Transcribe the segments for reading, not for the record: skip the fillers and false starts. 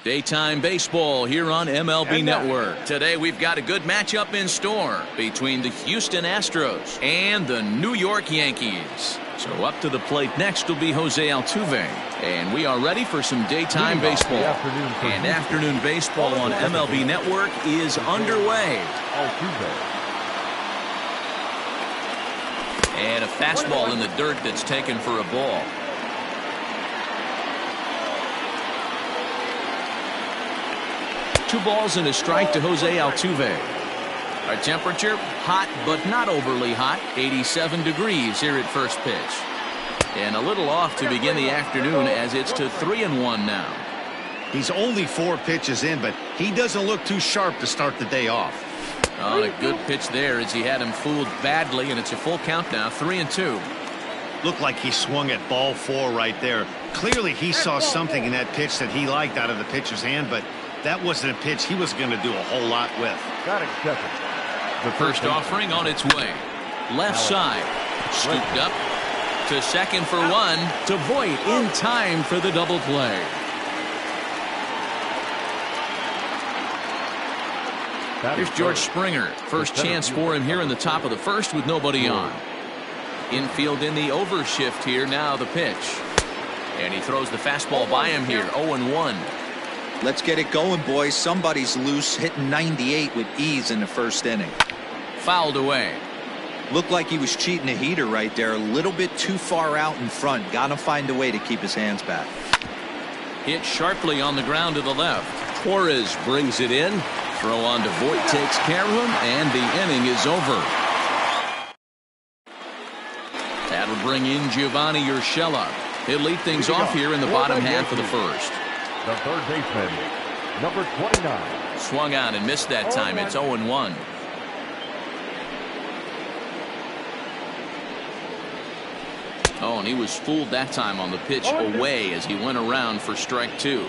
Daytime baseball here on MLB Network. Today we've got a good matchup in store between the Houston Astros and the New York Yankees. So up to the plate next will be Jose Altuve. And we are ready for some daytime baseball. And afternoon baseball on MLB Network is underway. And a fastball in the dirt that's taken for a ball. Two balls and a strike to Jose Altuve. Our temperature, hot but not overly hot, 87 degrees here at first pitch. And a little off to begin the afternoon as it's to 3-1 now. He's only 4 pitches in, but he doesn't look too sharp to start the day off. On a good pitch there as he had him fooled badly, and it's a full count now, 3-2. Looked like he swung at ball 4 right there. Clearly he saw something in that pitch that he liked out of the pitcher's hand, but that wasn't a pitch he was going to do a whole lot with. The first offering on its way. Left side. Scooped up to second for 1. To Voit in time for the double play. Here's George Springer. First chance for him here in the top of the first with nobody on. Infield in the overshift here. Now the pitch. And he throws the fastball by him here. 0-1. Let's get it going, boys. Somebody's loose, hitting 98 with ease in the first inning. Fouled away. Looked like he was cheating a heater right there. A little bit too far out in front. Got to find a way to keep his hands back. Hit sharply on the ground to the left. Torres brings it in. Throw on to Voit takes care of him, and the inning is over. That'll bring in Giovanni Urshela. He'll lead things off here in the bottom half of the first. The third baseman, number 29. Swung on and missed that time. It's 0-1. Oh, and he was fooled that time on the pitch away as he went around for strike 2.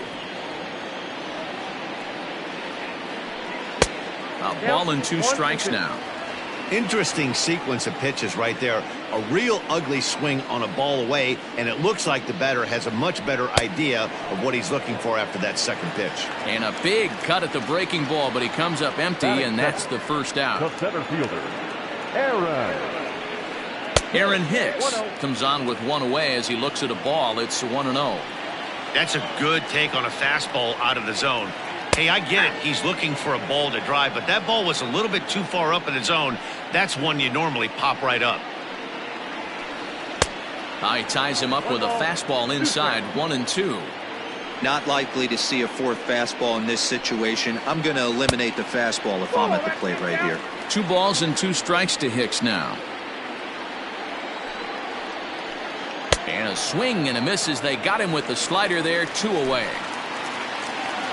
A ball and 2 strikes now. Interesting sequence of pitches right there. A real ugly swing on a ball away, and it looks like the batter has a much better idea of what he's looking for after that second pitch. And a big cut at the breaking ball, but he comes up empty, and that's the first out. The center fielder, Aaron Hicks comes on with 1 away as he looks at a ball. It's 1-0. That's a good take on a fastball out of the zone. Hey, I get it. He's looking for a ball to drive, but that ball was a little bit too far up in the zone. That's one you normally pop right up. He ties him up with a fastball inside, 1-2. Not likely to see a 4th fastball in this situation. I'm going to eliminate the fastball if I'm at the plate right here. 2 balls and 2 strikes to Hicks now. And a swing and a miss as they got him with the slider there, 2 away.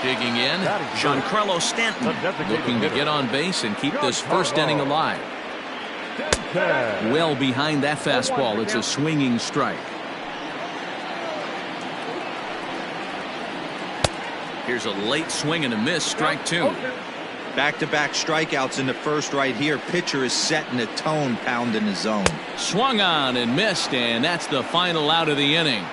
Digging in, Giancarlo Stanton looking to get on base and keep this first inning alive. Well behind that fastball. It's a swinging strike. Here's a late swing and a miss, strike 2. Back-to-back strikeouts in the first right here. Pitcher is setting the tone, pounding the zone. Swung on and missed, and that's the final out of the inning.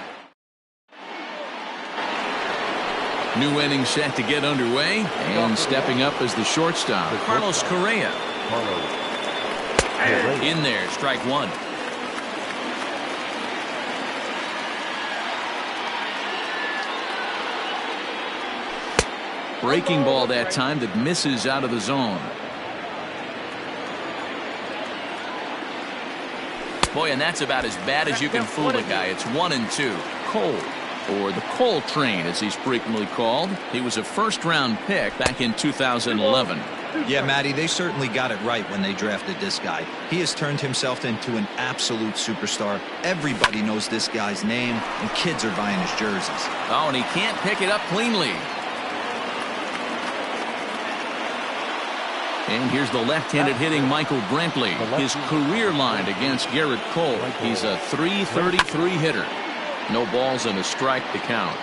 New inning set to get underway, and stepping up as the shortstop, Carlos Correa. In there, strike 1. Breaking ball that time that misses out of the zone. Boy, and that's about as bad as you can fool a guy. It's 1-2. Cole, or the Cole train as he's frequently called. He was a first-round pick back in 2011. Yeah, Matty, they certainly got it right when they drafted this guy. He has turned himself into an absolute superstar. Everybody knows this guy's name, and kids are buying his jerseys. Oh, and he can't pick it up cleanly. And here's the left-handed hitting Michael Brantley. His career line against Garrett Cole. He's a .333 hitter. No balls and a strike to count.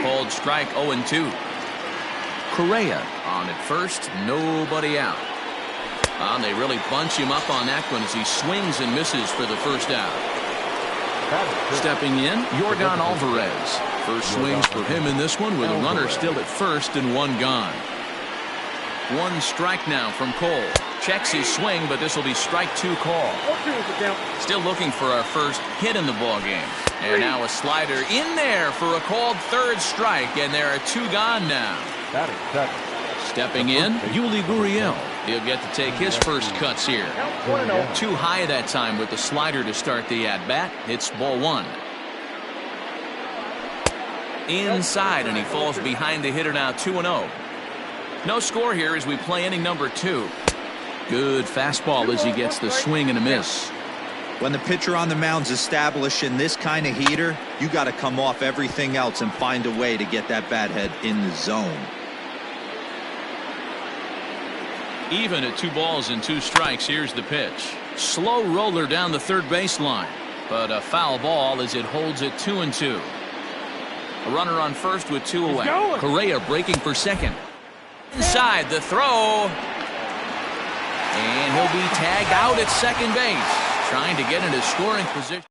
Called strike 0-2. Correa on at first, nobody out. And they really bunch him up on that one as he swings and misses for the first out. Stepping in, Yordan Alvarez. First swings for him in this one with a runner still at first and one gone. One strike now from Cole. Checks his swing, but this will be strike two call. Still looking for our first hit in the ball game. And now a slider in there for a called third strike, and there are two gone now. Stepping in, Yuli Gurriel. He'll get to take his first cuts here. Too high that time with the slider to start the at-bat. It's ball one. Inside, and he falls behind the hitter now 2-0. No score here as we play inning number two. Good fastball as he gets the swing and a miss. When the pitcher on the mound's establishing this kind of heater, you got to come off everything else and find a way to get that bat head in the zone. Even at 2 balls and 2 strikes, here's the pitch. Slow roller down the third baseline, but a foul ball as it holds it 2-2. A runner on first with 2 away. Correa breaking for second. Inside the throw. And he'll be tagged out at second base. Trying to get into scoring position.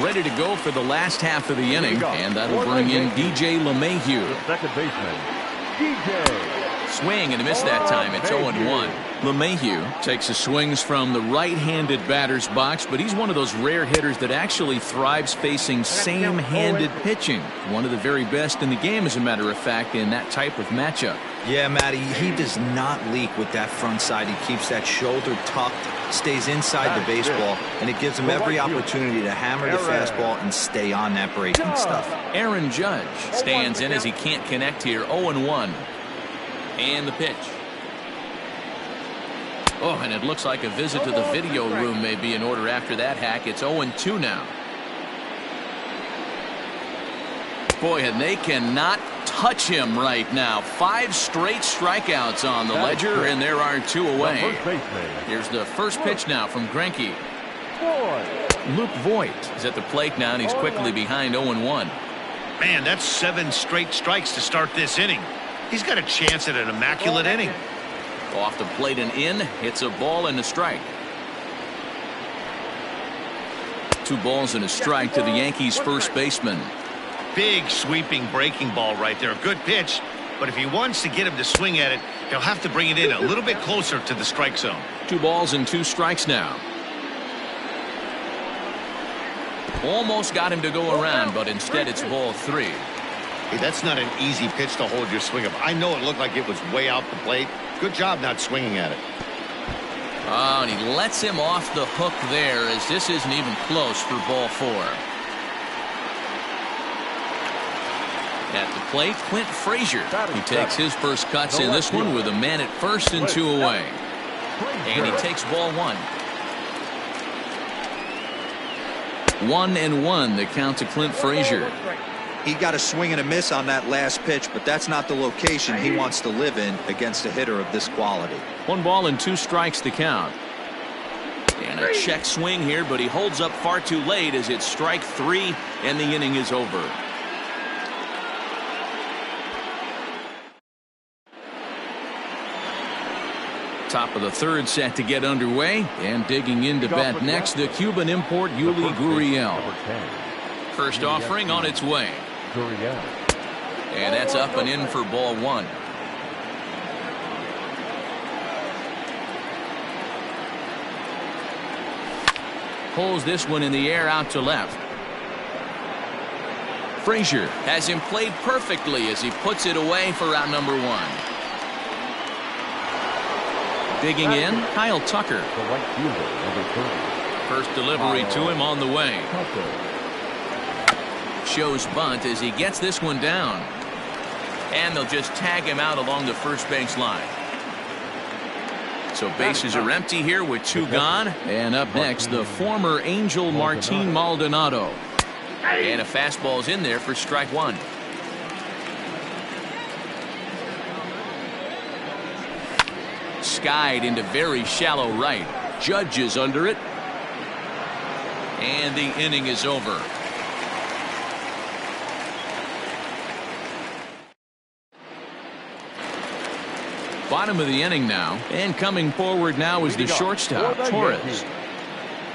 Ready to go for the last half of the inning. And that'll bring in DJ LeMahieu. Second baseman, DJ. Swing and a miss that time. It's 0-1. LeMahieu takes his swings from the right-handed batter's box, but he's one of those rare hitters that actually thrives facing same-handed pitching. One of the very best in the game, as a matter of fact, in that type of matchup. Yeah, Matty, he does not leak with that front side. He keeps that shoulder tucked, stays inside the baseball, and it gives him every opportunity to hammer the fastball and stay on that breaking stuff. Aaron Judge stands in as he can't connect here. 0-1. And the pitch. Oh, and it looks like a visit to the video room may be in order after that hack. It's 0-2 now. Boy, and they cannot touch him right now. 5 straight strikeouts on the ledger, and there are 2 away. Here's the first pitch now from Greinke. Luke Voigt is at the plate now, and he's quickly behind 0-1. Man, that's 7 straight strikes to start this inning. He's got a chance at an immaculate inning. Off the plate and in. It's a ball and a strike. 2 balls and a strike to the Yankees first baseman. Big sweeping breaking ball right there. A good pitch, but if he wants to get him to swing at it, he'll have to bring it in a little bit closer to the strike zone. 2 balls and 2 strikes now. Almost got him to go around, but instead it's ball 3. Hey, that's not an easy pitch to hold your swing of. I know it looked like it was way out the plate. Good job not swinging at it. Oh, and he lets him off the hook there as this isn't even close for ball 4. At the plate, Clint Frazier. He takes his first cuts in this one with a man at first and 2 away. And he takes ball 1. 1-1 the count to Clint Frazier. He got a swing and a miss on that last pitch, but that's not the location he wants to live in against a hitter of this quality. 1 ball and 2 strikes to count. And a check swing here, but he holds up far too late as it's strike 3 and the inning is over. Top of the 3rd set to get underway, and digging in to bat next, the Cuban import Yuli Gurriel. First offering on its way. And that's up and in for ball 1. Pulls this one in the air out to left. Frazier has him played perfectly as he puts it away for out number 1. Digging in, Kyle Tucker. First delivery to him on the way. Shows bunt as he gets this one down. And they'll just tag him out along the first base line. So bases are empty here with 2 gone. And up next, the former Angel Martin Maldonado. And a fastball's in there for strike 1. Skied into very shallow right. Judge is under it. And the inning is over. Bottom of the inning now, and coming forward now is the shortstop, Torres.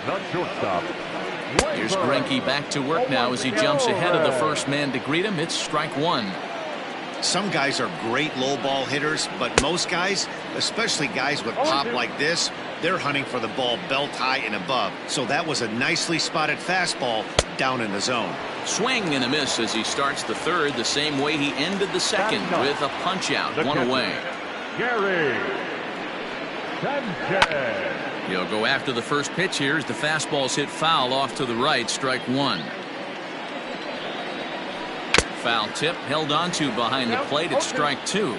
The shortstop. Here's Greinke back to work now as he jumps ahead of the first man to greet him. It's strike one. Some guys are great low ball hitters, but most guys, especially guys with pop like this, they're hunting for the ball belt high and above. So that was a nicely spotted fastball down in the zone. Swing and a miss as he starts the third the same way he ended the second with a punch out. One away. Gary Sanchez. He'll go after the first pitch here as the fastball's hit foul off to the right. Strike one. Foul tip held onto behind the plate at strike two.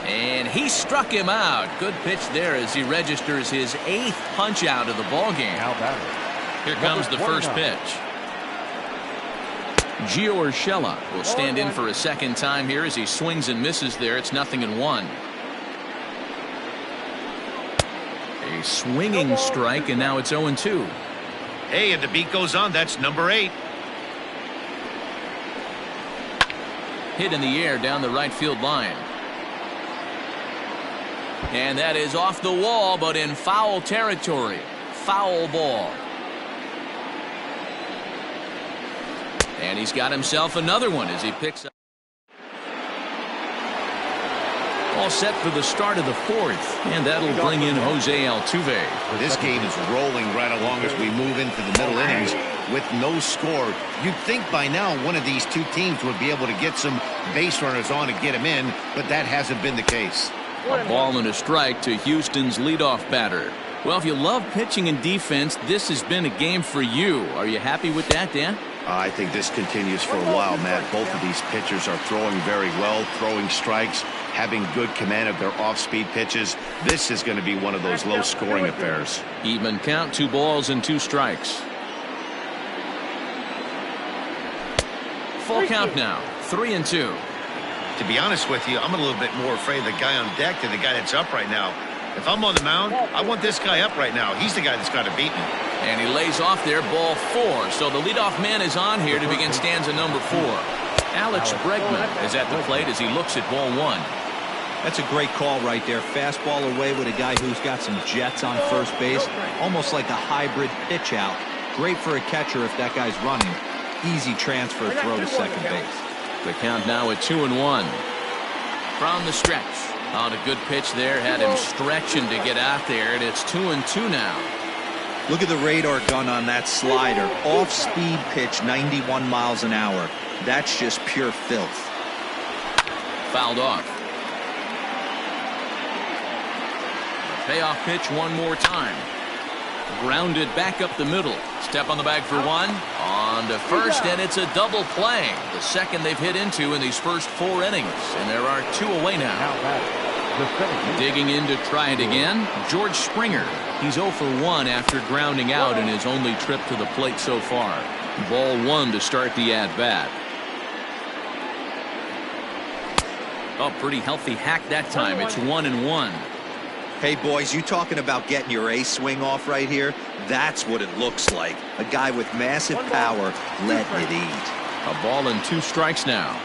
And he struck him out. Good pitch there as he registers his 8th punch out of the ball game. Here comes the first pitch. Gio Urshela will stand in for a second time here as he swings and misses there. It's 0-1. A swinging strike, and now it's 0-2. Hey, and the beat goes on. That's number 8. Hit in the air down the right field line. And that is off the wall, but in foul territory. Foul ball. And he's got himself another one as he picks up. All set for the start of the fourth, and that'll bring in Jose Altuve. This game is rolling right along as we move into the middle innings with no score. You'd think by now one of these two teams would be able to get some base runners on and get them in, but that hasn't been the case. A ball and a strike to Houston's leadoff batter. Well, if you love pitching and defense, this has been a game for you. Are you happy with that, Dan? I think this continues for a while, Matt. Both of these pitchers are throwing very well, throwing strikes, having good command of their off-speed pitches. This is going to be one of those low-scoring affairs. Even count, 2 balls and 2 strikes. Full count now, 3-2. To be honest with you, I'm a little bit more afraid of the guy on deck than the guy that's up right now. If I'm on the mound, I want this guy up right now. He's the guy that's got to beat me. And he lays off there, ball 4. So the leadoff man is on here to begin stanza number 4. Alex Bregman is at the plate as he looks at ball 1. That's a great call right there. Fastball away with a guy who's got some jets on first base. Almost like a hybrid pitch out. Great for a catcher if that guy's running. Easy transfer throw to second base. The count now at 2-1. From the stretch. On a good pitch there. Had him stretching to get out there. And it's 2-2 now. Look at the radar gun on that slider. Off-speed pitch, 91 miles an hour. That's just pure filth. Fouled off. Payoff pitch one more time. Grounded back up the middle. Step on the bag for 1. On to first, and it's a double play. The second they've hit into in these first 4 innings. And there are 2 away now. Digging in to try it again, George Springer. He's 0 for 1 after grounding out in his only trip to the plate so far. Ball 1 to start the at-bat. Oh, pretty healthy hack that time. It's 1-1. Hey, boys, you talking about getting your ace swing off right here? That's what it looks like. A guy with massive power letting it eat. A ball and 2 strikes now.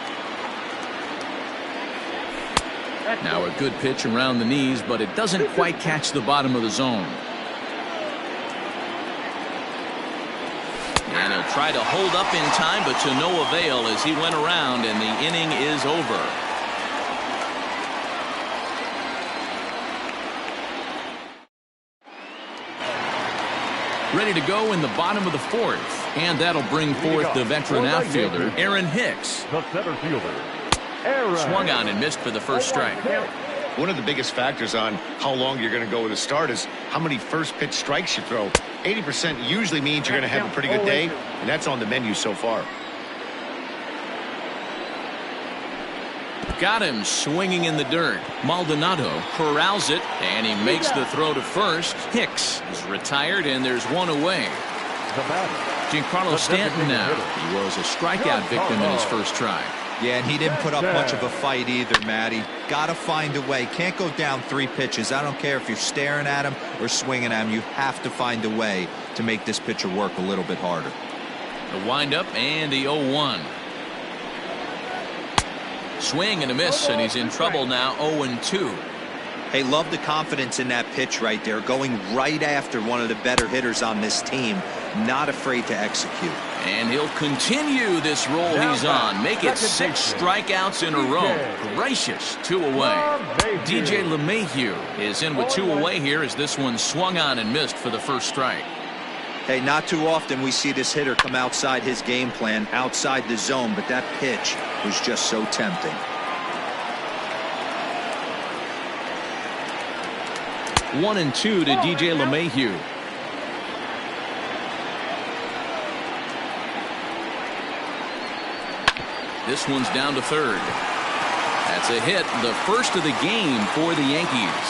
Now a good pitch around the knees, but it doesn't quite catch the bottom of the zone. And he'll try to hold up in time, but to no avail as he went around, and the inning is over. Ready to go in the bottom of the 4th, and that'll bring forth the veteran outfielder, Aaron Hicks. The center fielder. Swung on and missed for the first strike. One of the biggest factors on how long you're going to go with a start is how many first pitch strikes you throw. 80% usually means you're going to have a pretty good day, and that's on the menu so far. Got him swinging in the dirt. Maldonado corrals it, and he makes the throw to first. Hicks is retired, and there's 1 away. Giancarlo Stanton now. He was a strikeout victim in his first try. Yeah, and he didn't put up much of a fight either, Matty. Got to find a way. Can't go down 3 pitches. I don't care if you're staring at him or swinging at him. You have to find a way to make this pitcher work a little bit harder. The windup and the 0-1. Swing and a miss, and he's in trouble now, 0-2. Hey, love the confidence in that pitch right there, going right after one of the better hitters on this team, not afraid to execute. And he'll continue this roll he's on, make it 6 strikeouts in a row. Gracious, 2 away. DJ LeMahieu is in with 2 away here as this one swung on and missed for the first strike. Hey, not too often we see this hitter come outside his game plan, outside the zone, but that pitch was just so tempting. 1-2 to DJ LeMahieu. This one's down to third. That's a hit, the first of the game for the Yankees.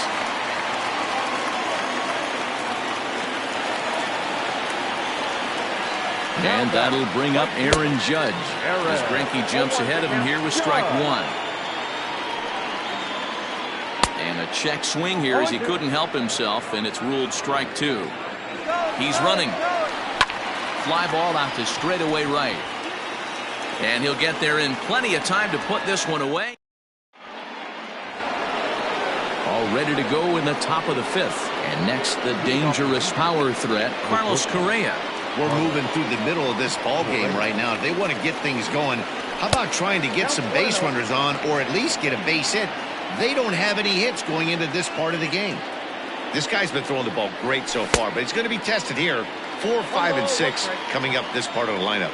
And that'll bring up Aaron Judge as Greinke jumps ahead of him here with strike 1. And a check swing here as he couldn't help himself, and it's ruled strike 2. He's running. Fly ball out to straightaway right. And he'll get there in plenty of time to put this one away. All ready to go in the top of the 5th. And next, the dangerous power threat, Carlos Correa. We're moving through the middle of this ball game right now. If they want to get things going, how about trying to get some base runners on or at least get a base hit? They don't have any hits going into this part of the game. This guy's been throwing the ball great so far, but it's going to be tested here. 4, 5, and 6 coming up this part of the lineup.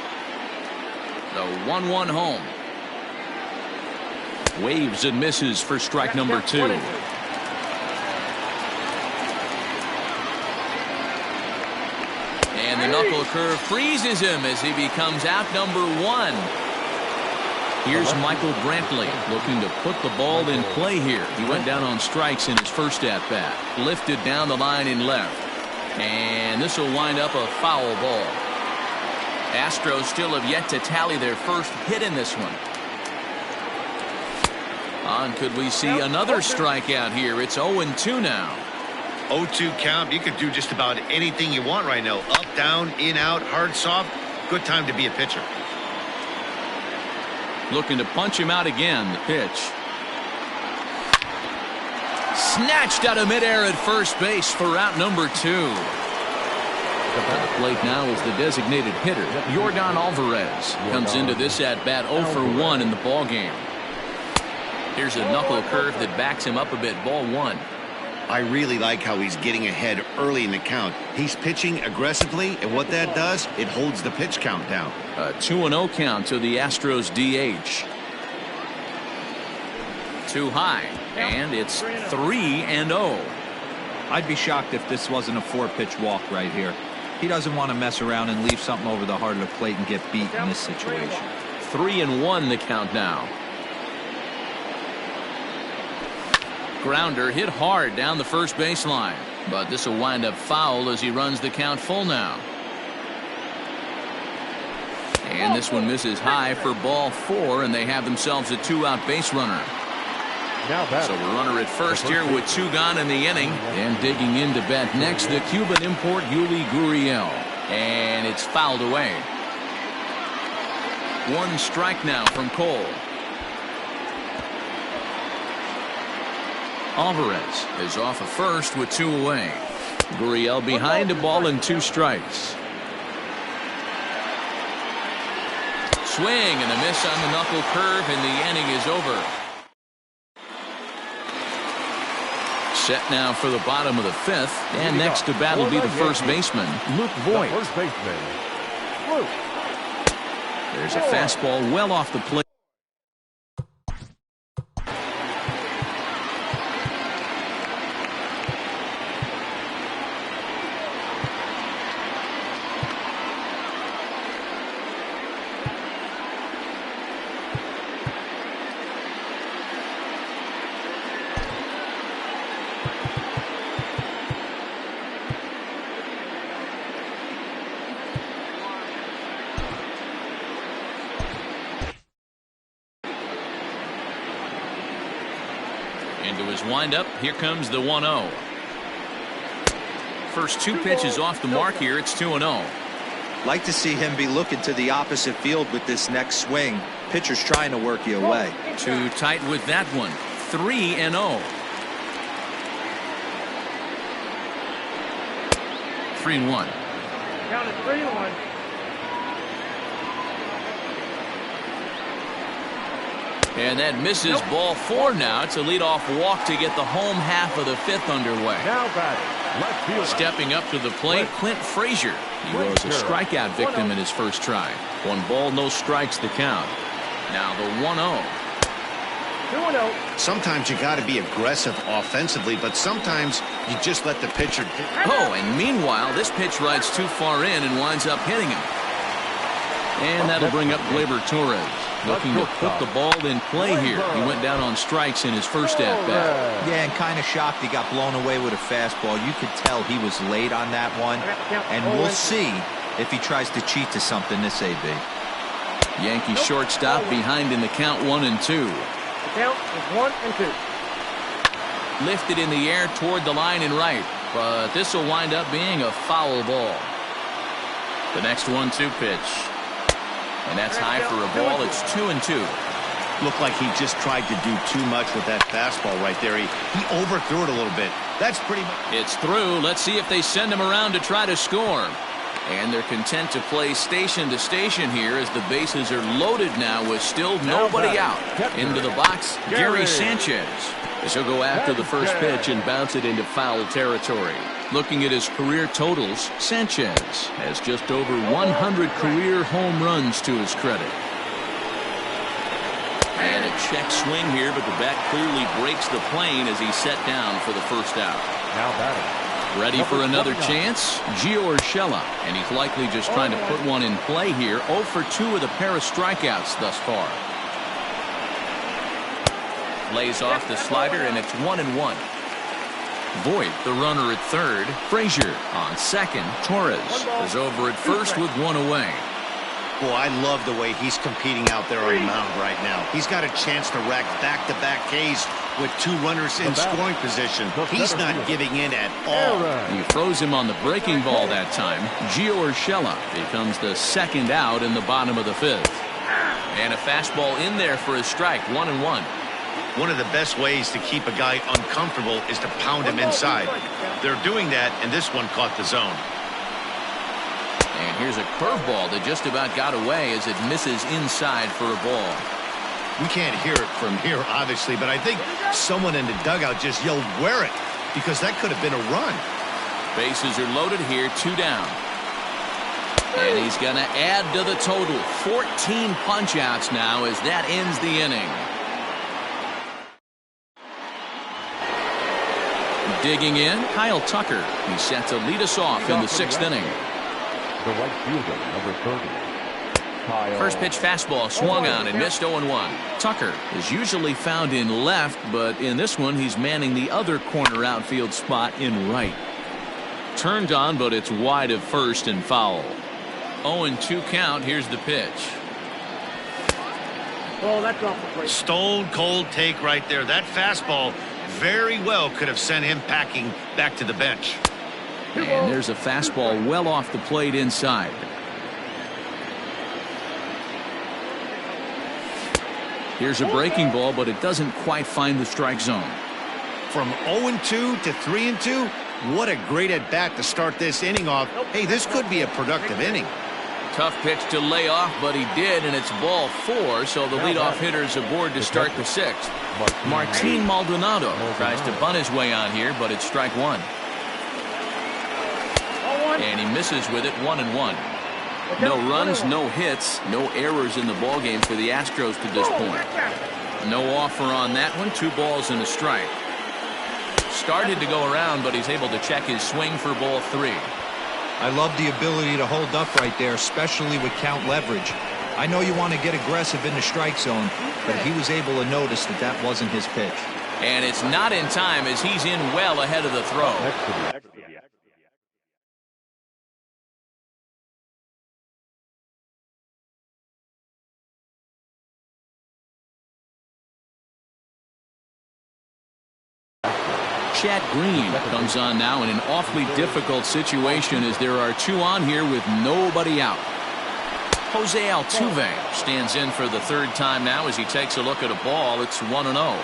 The 1-1 home. Waves and misses for strike number 2. And the knuckle curve freezes him as he becomes out number 1. Here's Michael Brantley looking to put the ball in play here. He went down on strikes in his first at-bat. Lifted down the line in left. And this will wind up a foul ball. Astros still have yet to tally their first hit in this one. On could we see another strikeout here? It's 0-2 now. 0-2 count. You could do just about anything you want right now. Up, down, in, out, hard, soft. Good time to be a pitcher. Looking to punch him out again. The pitch. Snatched out of midair at first base for out number 2. At the plate now is the designated hitter, Yordan Alvarez. Comes into this at-bat 0 for 1 in the ball game. Here's a knuckle curve that backs him up a bit. Ball 1. I really like how he's getting ahead early in the count. He's pitching aggressively, and what that does, it holds the pitch count down. A 2-0 count to the Astros DH. Too high, and it's 3-0. I'd be shocked if this wasn't a 4-pitch walk right here. He doesn't want to mess around and leave something over the heart of the plate and get beat in this situation. 3-1 the count now. Grounder hit hard down the first baseline, but this will wind up foul as he runs the count full now. And this one misses high for ball 4, and they have themselves a 2-out base runner. So a runner at first here with 2 gone in the inning. And digging in to bat next, the Cuban import Yuli Gurriel. And it's fouled away. 1 strike now from Cole. Alvarez is off of first with 2 away. Gurriel behind a ball and 2 strikes. Swing and a miss on the knuckle curve, and the inning is over. Set now for the bottom of the 5th, and next to bat will be the first baseman, Luke Voigt. There's a fastball well off the plate. Into his windup, here comes the 1-0. First 2 pitches off the mark here. It's 2-0. Like to see him be looking to the opposite field with this next swing. Pitcher's trying to work you away. Too tight with that one. 3-0. 3-1. Count it 3-1. And that misses ball 4 now. It's a leadoff walk to get the home half of the 5th underway. Now batting, left fielder. Stepping up to the plate, Clint Frazier. He was a strikeout victim in his first try. 1 ball, no strikes to count. Now the 1-0. 2-0. Sometimes you got to be aggressive offensively, but sometimes you just let the pitcher. Oh, and meanwhile, this pitch rides too far in and winds up hitting him. And that'll bring up Gleyber Torres, looking to put the ball in play here. He went down on strikes in his first at-bat. Yeah, and kind of shocked he got blown away with a fastball. You could tell he was late on that one, and we'll see if he tries to cheat to something this AB. Yankee shortstop behind in the count 1-2. The count is 1-2. Lifted in the air toward the line and right, but this will wind up being a foul ball. The next 1-2 pitch. And that's high for a ball. It's 2-2. Looked like he just tried to do too much with that fastball right there. He overthrew it a little bit. That's pretty much. It's through. Let's see if they send him around to try to score. And they're content to play station to station here as the bases are loaded now with still nobody out. Into the box, Gary Sanchez. As he'll go after the first pitch and bounce it into foul territory. Looking at his career totals, Sanchez has just over 100 career home runs to his credit. And a check swing here, but the bat clearly breaks the plane as he's set down for the first out. Now batting. Ready for another chance? Gio Urshela, and he's likely just trying to put one in play here. 0 for 2 with a pair of strikeouts thus far. Lays off the slider, and it's 1-1. Voigt, the runner at third. Frazier on second. Torres is over at first with 1 away. Boy, I love the way he's competing out there on the mound right now. He's got a chance to rack back-to-back Ks with 2 runners in scoring position. He's not giving in at all. He froze him on the breaking ball that time. Gio Urshela becomes the second out in the bottom of the 5th. And a fastball in there for a strike. 1-1. One of the best ways to keep a guy uncomfortable is to pound him inside. They're doing that, and this one caught the zone. And here's a curveball that just about got away as it misses inside for a ball. We can't hear it from here, obviously, but I think someone in the dugout just yelled, "Wear it," because that could have been a run. Bases are loaded here, 2 down. And he's going to add to the total. 14 punch-outs now as that ends the inning. Digging in, Kyle Tucker. He's set to lead us off in the 6th inning. The right fielder, number 30. Kyle. First pitch fastball swung on and missed 0-1. Tucker is usually found in left, but in this one he's manning the other corner outfield spot in right. Turned on, but it's wide of first and foul. 0-2 count. Here's the pitch. Oh, that's off the plate. Stone cold take right there. That fastball very well could have sent him packing back to the bench. And there's a fastball well off the plate inside. Here's a breaking ball, but it doesn't quite find the strike zone. From 0-2 to 3-2, what a great at-bat to start this inning off. Hey, this could be a productive inning. Tough pitch to lay off, but he did, and it's ball 4, so the leadoff hitter's aboard to start the 6th. Martin Maldonado tries to bunt his way on here, but it's strike 1. And he misses with it. 1-1. No runs, no hits, no errors in the ballgame for the Astros to this point. No offer on that one. 2 balls and a strike. Started to go around, but he's able to check his swing for ball 3. I love the ability to hold up right there, especially with count leverage. I know you want to get aggressive in the strike zone, but he was able to notice that that wasn't his pitch. And it's not in time as he's in well ahead of the throw. Chad Green comes on now in an awfully difficult situation as there are 2 on here with nobody out. Jose Altuve stands in for the 3rd time now as he takes a look at a ball. It's 1-0.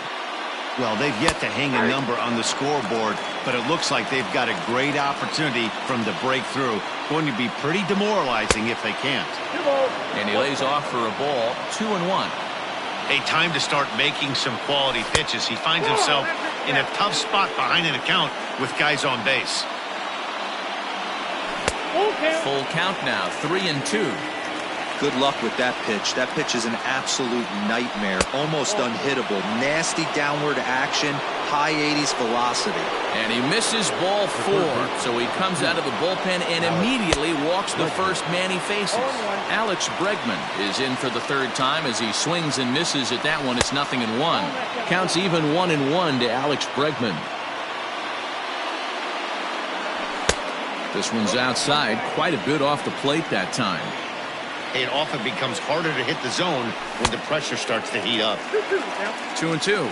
Well, they've yet to hang a number on the scoreboard but it looks like they've got a great opportunity from the breakthrough. Going to be pretty demoralizing if they can't. And he lays off for a ball, 2-1. A time to start making some quality pitches. He finds himself in a tough spot behind an account with guys on base. Full count now, 3-2. Good luck with that pitch. That pitch is an absolute nightmare. Almost unhittable. Nasty downward action. High 80s velocity. And he misses ball 4. So he comes out of the bullpen and immediately walks the first man he faces. Alex Bregman is in for the third time as he swings and misses at that one. It's 0-1. Counts even 1-1 to Alex Bregman. This one's outside, quite a bit off the plate that time. It often becomes harder to hit the zone when the pressure starts to heat up. 2-2.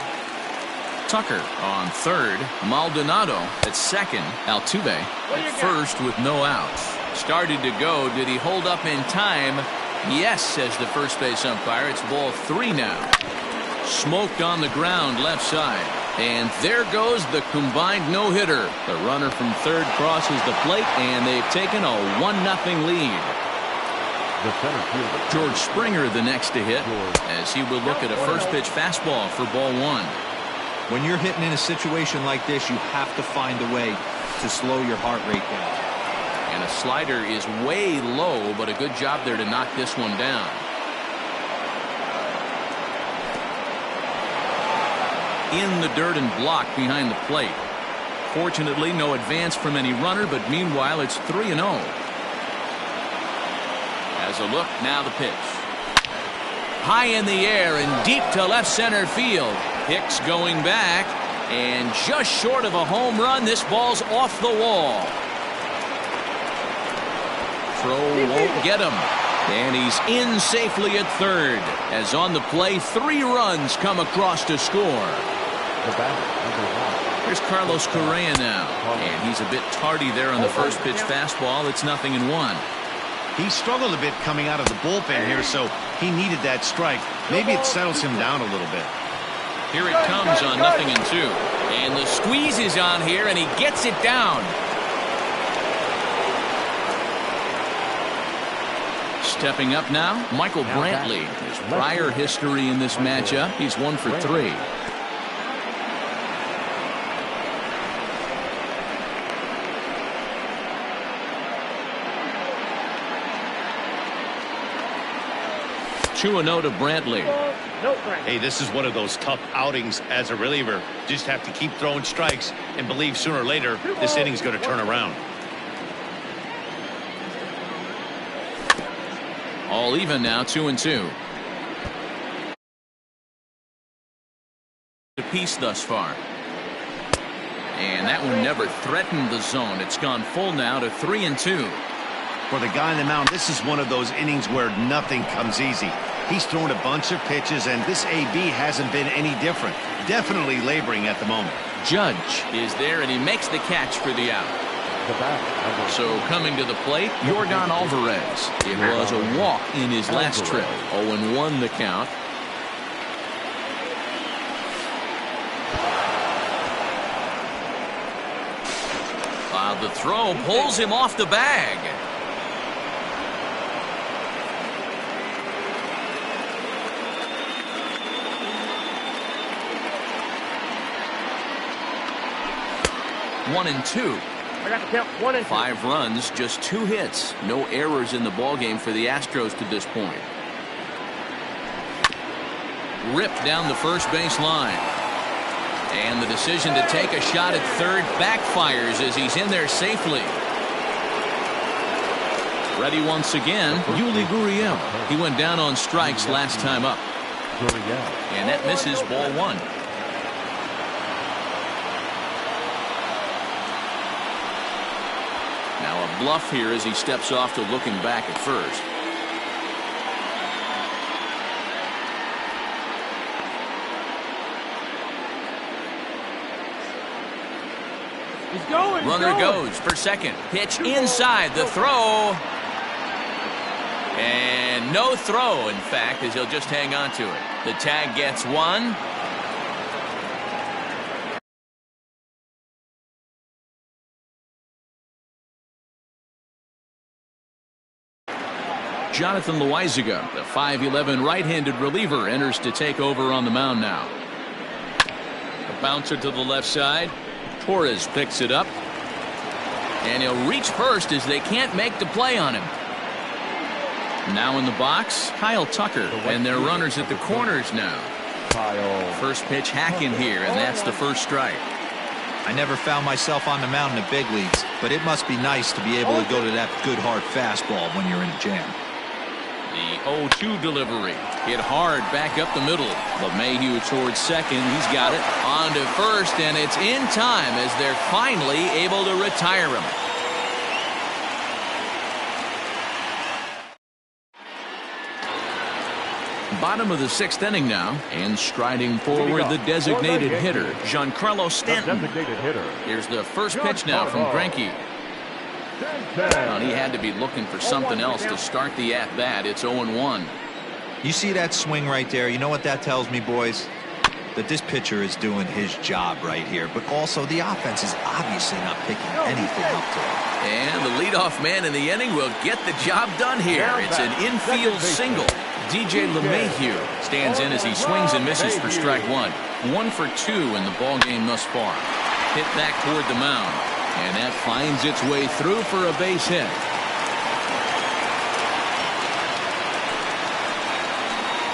Tucker on third. Maldonado at second. Altuve at first with no outs. Started to go. Did he hold up in time? Yes, says the first base umpire. It's ball 3 now. Smoked on the ground left side. And there goes the combined no-hitter. The runner from third crosses the plate, and they've taken a 1-0 lead. The center fielder, George Springer the next to hit as he will look at a first pitch fastball for ball 1. When you're hitting in a situation like this, you have to find a way to slow your heart rate down. And a slider is way low, but a good job there to knock this one down. In the dirt and blocked behind the plate. Fortunately, no advance from any runner, but meanwhile, it's 3-0. As a look, now the pitch. High in the air and deep to left center field. Hicks going back, and just short of a home run, this ball's off the wall. Throw won't get him. And he's in safely at third. As on the play, 3 runs come across to score. the batter, Here's Carlos Correa now. And he's a bit tardy there on the first pitch fastball. It's 0-1. He struggled a bit coming out of the bullpen here, so he needed that strike. Maybe it settles him down a little bit. Here it comes on 0-2. And the squeeze is on here, and he gets it down. Stepping up now, Michael Brantley. His prior history in this matchup, he's 1 for 3. Two and 0 to Brantley. Hey, this is one of those tough outings as a reliever. Just have to keep throwing strikes and believe sooner or later this inning's going to turn around. All even now, 2-2. Apiece thus far. And that one never threatened the zone. It's gone full now to 3-2. For the guy on the mound, this is one of those innings where nothing comes easy. He's thrown a bunch of pitches, and this AB hasn't been any different. Definitely laboring at the moment. Judge is there, and he makes the catch for the out. the batter, So coming to the plate, Yordan Alvarez. It was a walk in his last trip. 0-1 the count. The throw pulls him off the bag. One and two. I got to count 1 and 2. 5 runs, just 2 hits. No errors in the ballgame for the Astros to this point. Ripped down the first base line. And the decision to take a shot at third backfires as he's in there safely. Ready once again, Yuli Gurriel. He went down on strikes last time up. And that misses ball 1. Now a bluff here as he steps off to looking back at first. He's going. Runner goes for second. Pitch inside. The throw. And no throw, in fact, as he'll just hang on to it. The tag gets 1. Jonathan Loizaga, the 5'11" right-handed reliever, enters to take over on the mound now. A bouncer to the left side. Torres picks it up. And he'll reach first as they can't make the play on him. Now in the box, Kyle Tucker, and their runners at the corners now. First pitch hacking here, and that's the first strike. I never found myself on the mound in the big leagues, but it must be nice to be able to go to that good hard fastball when you're in a jam. The 0-2 delivery. Hit hard back up the middle. LeMahieu towards second. He's got it. On to first, and it's in time as they're finally able to retire him. Bottom of the 6th inning now, and striding forward the designated hitter, Giancarlo Stanton. Here's the first pitch now from Greinke. Well, he had to be looking for something else to start the at-bat. It's 0-1. You see that swing right there? You know what that tells me, boys? That this pitcher is doing his job right here, but also the offense is obviously not picking anything up to him. And the leadoff man in the inning will get the job done here. It's an infield single. DJ LeMahieu stands in as he swings and misses for strike one. 1 for 2 in the ball game thus far. Hit back toward the mound, and that finds its way through for a base hit.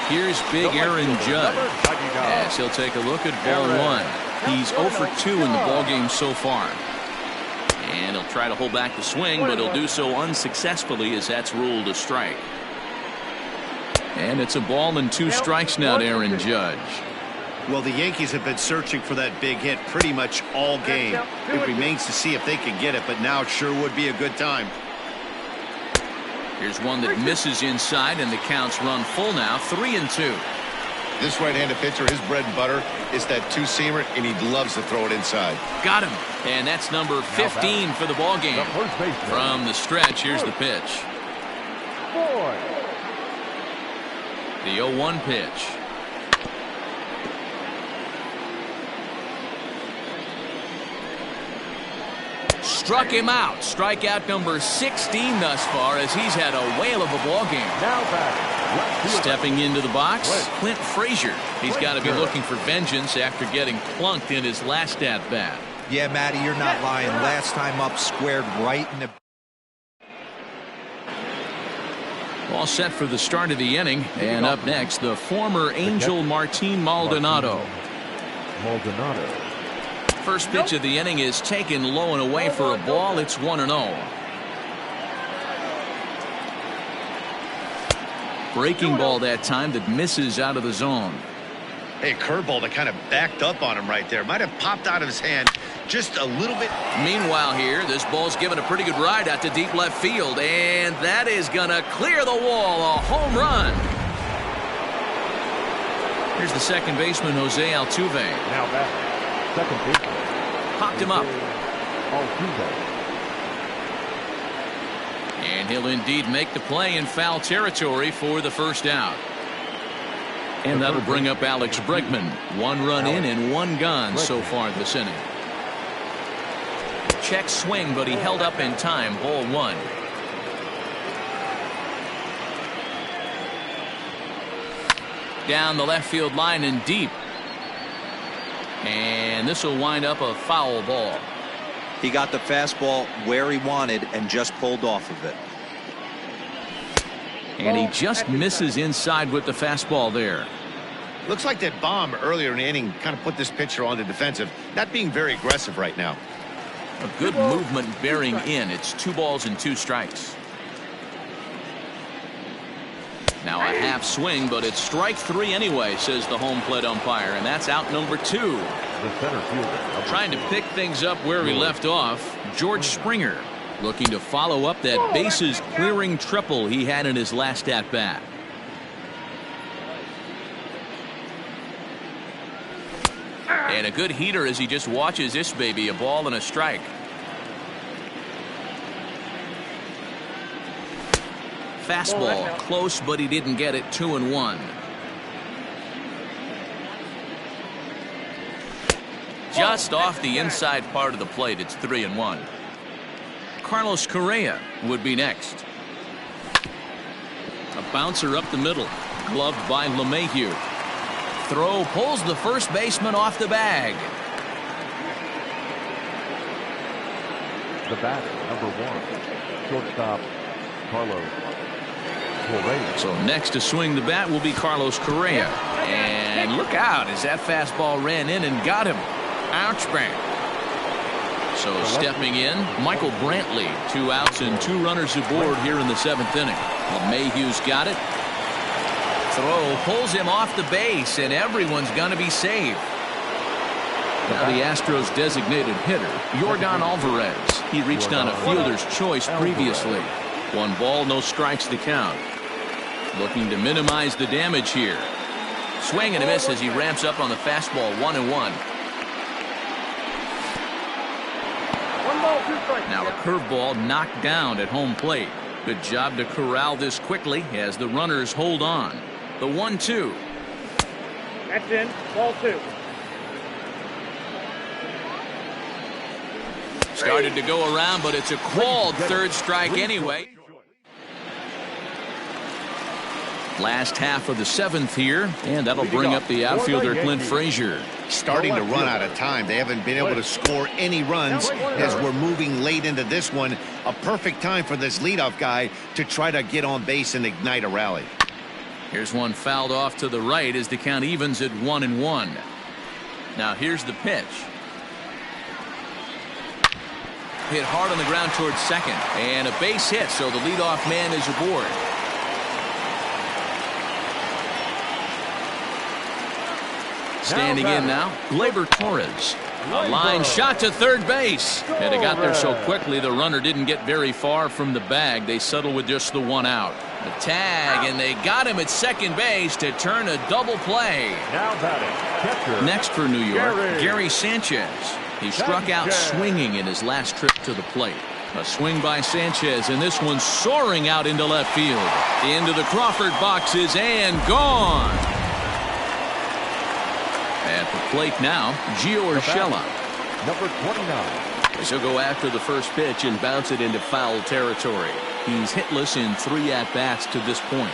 Here's big Aaron Judge as he'll take a look at ball one. He's 0 for 2 in the ball game so far. And he'll try to hold back the swing, but he'll do so unsuccessfully as that's ruled a strike. And it's a ball and 2 strikes now to Aaron Judge. Well, the Yankees have been searching for that big hit pretty much all game. It remains to see if they can get it, but now it sure would be a good time. Here's one that misses inside, and the counts run full now, 3-2. This right-handed pitcher, his bread and butter is that two-seamer, and he loves to throw it inside. Got him. And that's number 15 for the ball game. From the stretch, here's the pitch. The 0-1 pitch. Struck him out. Strikeout number 16 thus far as he's had a whale of a ball game. Stepping into the box, Clint Frazier. He's got to be looking for vengeance after getting plunked in his last at-bat. Yeah, Matty, you're not lying. Last time up, squared right in the... All set for the start of the inning, and up next, the former Angel Martin Maldonado. First pitch of the inning is taken low and away for a ball. It's 1-0. Breaking ball that time that misses out of the zone. Hey, curveball that kind of backed up on him right there. Might have popped out of his hand just a little bit. Meanwhile here, this ball's given a pretty good ride out to deep left field, and that is going to clear the wall. A home run. Here's the second baseman, Jose Altuve. Now back, second baseman. Popped him up. Altuve. And he'll indeed make the play in foul territory for the first out. And that'll bring up Alex Bregman. 1 run in and 1 gone so far this inning. Check swing, but he held up in time. Ball 1. Down the left field line and deep. And this will wind up a foul ball. He got the fastball where he wanted and just pulled off of it. And he just misses inside with the fastball there. Looks like that bomb earlier in the inning kind of put this pitcher on the defensive. Not being very aggressive right now. A good movement bearing in. It's 2 balls and 2 strikes. Now a half swing, but it's strike 3 anyway, says the home plate umpire, and that's out number 2. The center fielder. Trying to pick things up where we left off, George Springer looking to follow up that bases clearing triple he had in his last at bat. And a good heater as he just watches this baby, a ball and a strike. Fastball close, but he didn't get it. 2-1. Just off the inside part of the plate. It's 3-1. Carlos Correa would be next. bouncer up the middle. Gloved by LeMahieu. Throw pulls the first baseman off the bag. The batter, number 1, shortstop, Carlos Correa. So next to swing the bat will be Carlos Correa. And look out as that fastball ran in and got him. Ouch bang. So stepping in, Michael Brantley. 2 outs and 2 runners aboard here in the 7th inning. LeMahieu's got it. Throw pulls him off the base, and everyone's going to be safe. Now the Astros designated hitter, Yordan Alvarez. He reached on a fielder's choice previously. 1 ball, no strikes to count. Looking to minimize the damage here. Swing and a miss as he ramps up on the fastball. 1-1. Now a curveball knocked down at home plate. Good job to corral this quickly as the runners hold on. The 1-2. That's in. Ball 2. Started to go around, but it's a called third strike anyway. Last half of the 7th here, and that'll bring up the outfielder Clint Frazier. Starting to run out of time. They haven't been able to score any runs as we're moving late into this one. A perfect time for this leadoff guy to try to get on base and ignite a rally. Here's one fouled off to the right as the count evens at 1-1. Now here's the pitch. Hit hard on the ground towards second, and a base hit, so the leadoff man is aboard. Standing in now, Gleyber Torres. A line shot to third base. And it got there so quickly the runner didn't get very far from the bag. They settled with just the 1 out. The tag, and they got him at second base to turn a double play. Now batting, catcher. Next for New York, Gary Sanchez. He struck out swinging in his last trip to the plate. A swing by Sanchez, and this one soaring out into left field. Into the Crawford boxes and gone. At the plate now, Gio Urshela. Number 29. He'll go after the first pitch and bounce it into foul territory. He's hitless in 3 at-bats to this point.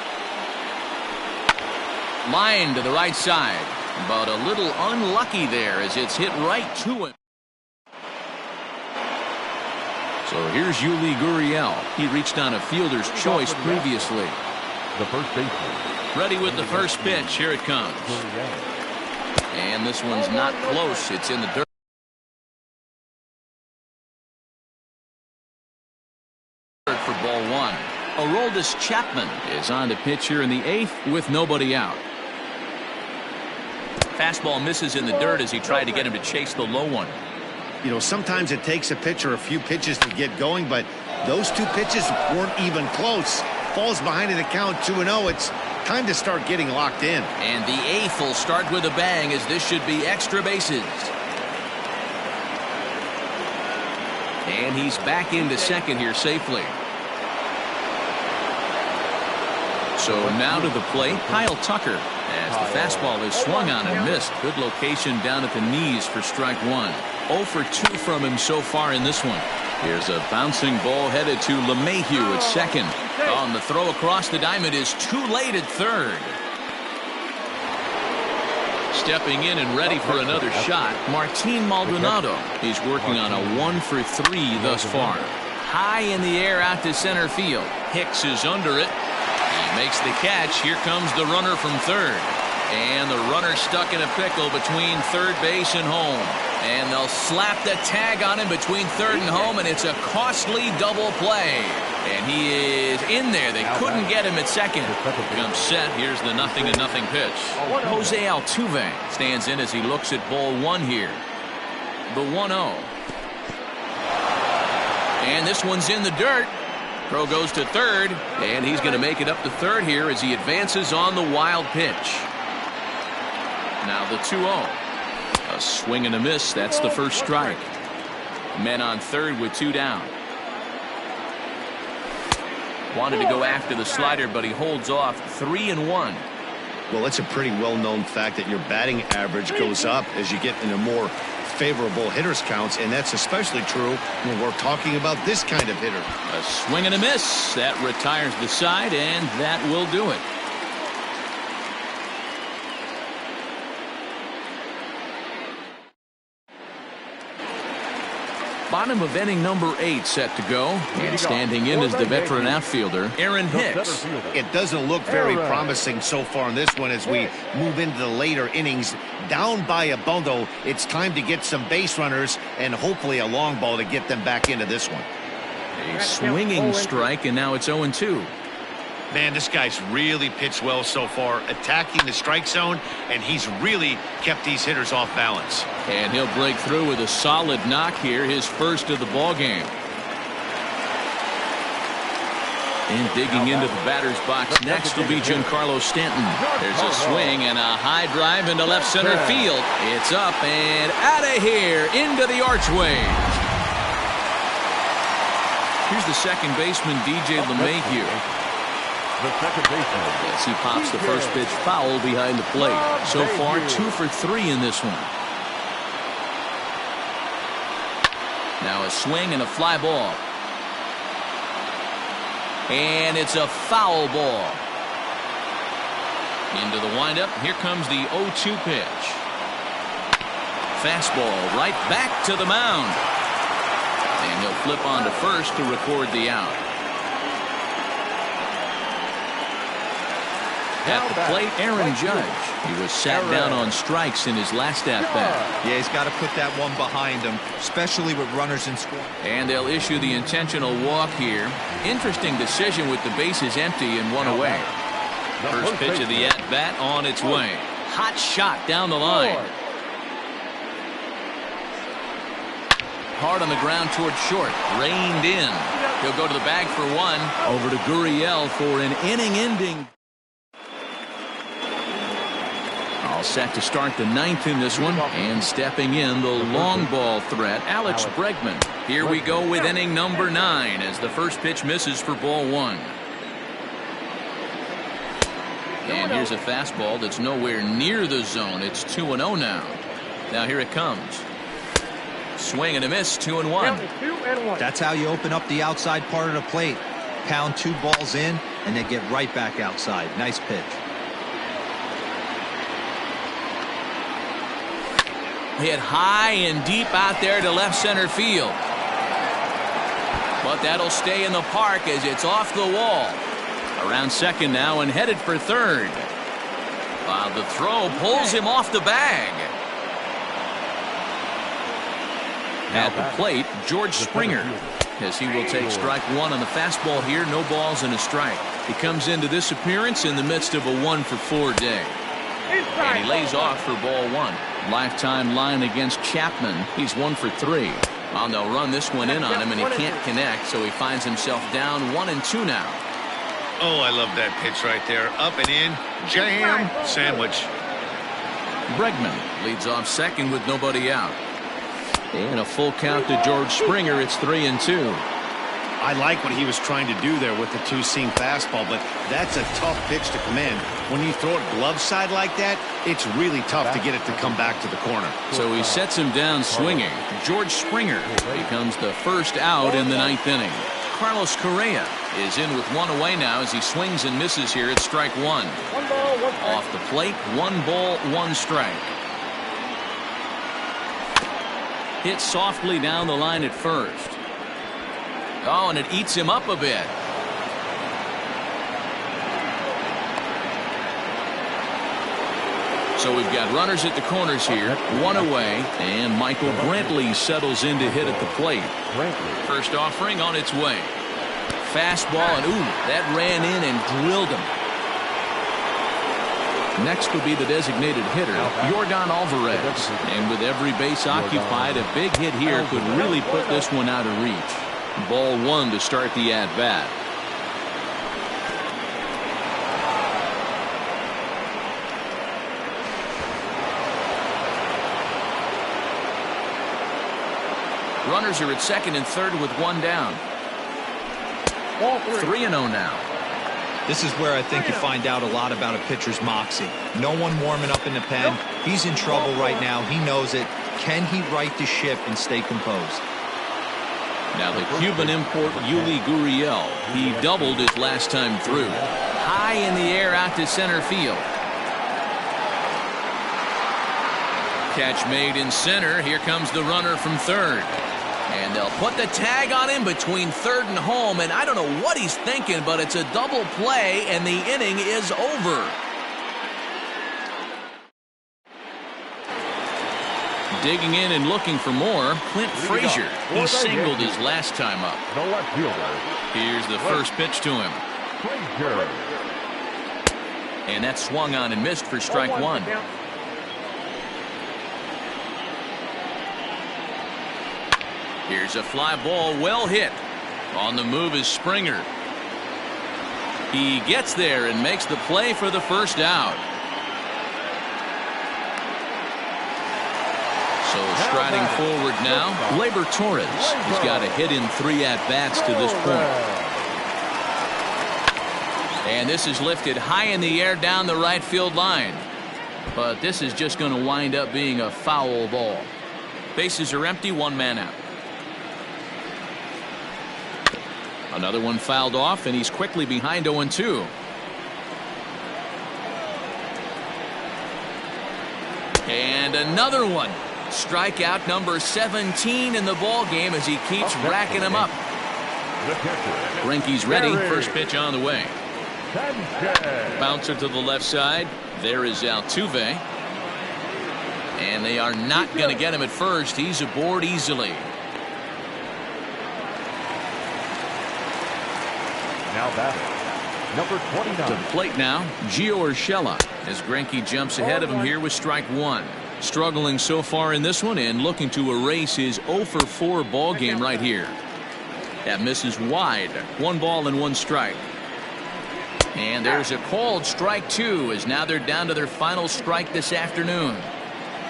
Line to the right side, but a little unlucky there as it's hit right to him. So here's Yuli Gurriel. He reached on a fielder's choice previously. The first baseman. Ready with the first pitch. Here it comes. And this one's not close. It's in the dirt. For ball 1. Aroldis Chapman is on to pitch here in the 8th with nobody out. Fastball misses in the dirt as he tried to get him to chase the low one. You know, sometimes it takes a pitcher a few pitches to get going, but those 2 pitches weren't even close. Falls behind in the count 2-0. It's time to start getting locked in. And the 8th will start with a bang as this should be extra bases. And he's back into second here safely. So now to the plate, Kyle Tucker. As the fastball is swung on and missed. Good location down at the knees for strike 1. 0 for 2 from him so far in this one. Here's a bouncing ball headed to LeMahieu at second. On the throw across the diamond is too late at third. Stepping in and ready for another shot, Martin Maldonado. He's working on a 1 for 3 thus far. High in the air out to center field. Hicks is under it. He makes the catch. Here comes the runner from third. And the runner stuck in a pickle between third base and home. And they'll slap the tag on him between third and home, and it's a costly double play. And he is in there. They couldn't get him at second. Comes set. Here's the 0-0 pitch. Jose Altuve stands in as he looks at ball 1 here. The 1-0. And this one's in the dirt. Throw goes to third, and he's going to make it up to third here as he advances on the wild pitch. Now the 2-0. A swing and a miss. That's the first strike. Men on third with 2 down. Wanted to go after the slider, but he holds off. 3-1. Well, it's a pretty well-known fact that your batting average goes up as you get into more favorable hitters counts, and that's especially true when we're talking about this kind of hitter. A swing and a miss. That retires the side, and that will do it. Bottom of inning number 8 set to go, and standing in is the veteran outfielder Aaron Hicks. It doesn't look very promising so far in this one as we move into the later innings. Down by a bundle, it's time to get some base runners and hopefully a long ball to get them back into this one. A swinging strike, and now it's 0-2. Man, this guy's really pitched well so far, attacking the strike zone, and he's really kept these hitters off balance. And he'll break through with a solid knock here, his first of the ball game. And digging into the batter's box next will be Giancarlo Stanton. There's a swing and a high drive into left center field. It's up and out of here into the archway. Here's the second baseman, DJ LeMahieu. The second baseman. Yes, he pops the first pitch foul behind the plate. So far, 2 for 3 in this one. Now a swing and a fly ball. And it's a foul ball. Into the windup. Here comes the 0-2 pitch. Fastball right back to the mound. And he'll flip on to first to record the out. At the plate, Aaron Judge. He was sat down on strikes in his last at-bat. Yeah, he's got to put that one behind him, especially with runners in scoring. And they'll issue the intentional walk here. Interesting decision with the bases empty and one away. First pitch of the at-bat on its way. Hot shot down the line. Hard on the ground toward short. Reined in. He'll go to the bag for one. Over to Gurriel for an inning-ending. All set to start the 9th in this one. And stepping in, the long ball threat, Alex Bregman. Here we go with inning number 9 as the first pitch misses for ball 1. And here's a fastball that's nowhere near the zone. It's 2-0 now. Now here it comes. Swing and a miss, 2-1. That's how you open up the outside part of the plate. Pound 2 balls in, and then get right back outside. Nice pitch. Hit high and deep out there to left center field. But that'll stay in the park as it's off the wall. Around second now and headed for third. While the throw pulls him off the bag. At the plate, George Springer, as he will take strike 1 on the fastball here. No balls and a strike. He comes into this appearance in the midst of a 1-for-4 day. And he lays off for ball 1. Lifetime line against Chapman. He's 1 for 3. Well, they'll run this one in on him, and he can't connect, so he finds himself down 1-2 now. Oh, I love that pitch right there. Up and in. Jam. Sandwich. Bregman leads off second with nobody out. And a full count to George Springer. It's 3-2. I like what he was trying to do there with the 2-seam fastball, but that's a tough pitch to command. When you throw it glove side like that, it's really tough to get it to come back to the corner. So he sets him down swinging. George Springer becomes the first out in the 9th inning. Carlos Correa is in with 1 away now as he swings and misses here at strike 1. 1 ball, 1 strike. Off the plate, 1 ball, 1 strike. Hit softly down the line at first. Oh, and it eats him up a bit. So we've got runners at the corners here, 1 away, and Michael Brantley settles in to hit at the plate. First offering on its way. Fastball, and ooh, that ran in and drilled him. Next will be the designated hitter, Yordan Alvarez. And with every base occupied, a big hit here could really put this one out of reach. Ball 1 to start the at-bat. Runners are at second and third with 1 down. 3-0 now. This is where I think you find out a lot about a pitcher's moxie. No one warming up in the pen. He's in trouble right now. He knows it. Can he right the ship and stay composed? Now the Cuban import Yuli Gurriel. He doubled his last time through. High in the air out to center field. Catch made in center. Here comes the runner from third. And they'll put the tag on him between third and home. And I don't know what he's thinking, but it's a double play, and the inning is over. Digging in and looking for more, Clint Frazier. He singled his last time up. The left fielder. Here's the first pitch to him. Frazier. And that swung on and missed for strike one. Here's a fly ball, well hit. On the move is Springer. He gets there and makes the play for the first out. So striding forward now, Gleyber Torres has got a hit in 3 at-bats to this point. And this is lifted high in the air down the right field line. But this is just going to wind up being a foul ball. Bases are empty, 1 man out. Another one fouled off, and he's quickly behind 0-2. And another one. Strikeout number 17 in the ball game as he keeps racking them up. Greinke's ready. First pitch on the way. Bouncer to the left side. There is Altuve. And they are not going to get him at first. He's aboard easily. Now batting, number 29. To the plate now, Gio Urshela, as Greinke jumps ahead of him here with strike one. Struggling so far in this one and looking to erase his 0-for-4 ball game right here. That misses wide. 1 ball and 1 strike. And there's a called strike 2, as now they're down to their final strike this afternoon.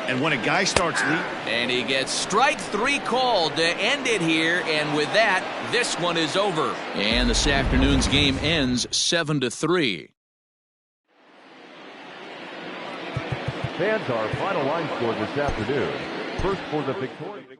And when a guy starts leading, and he gets strike 3 called to end it here, and with that, this one is over. And this afternoon's game ends 7-3. Fans, our final line score this afternoon. First for the victorious.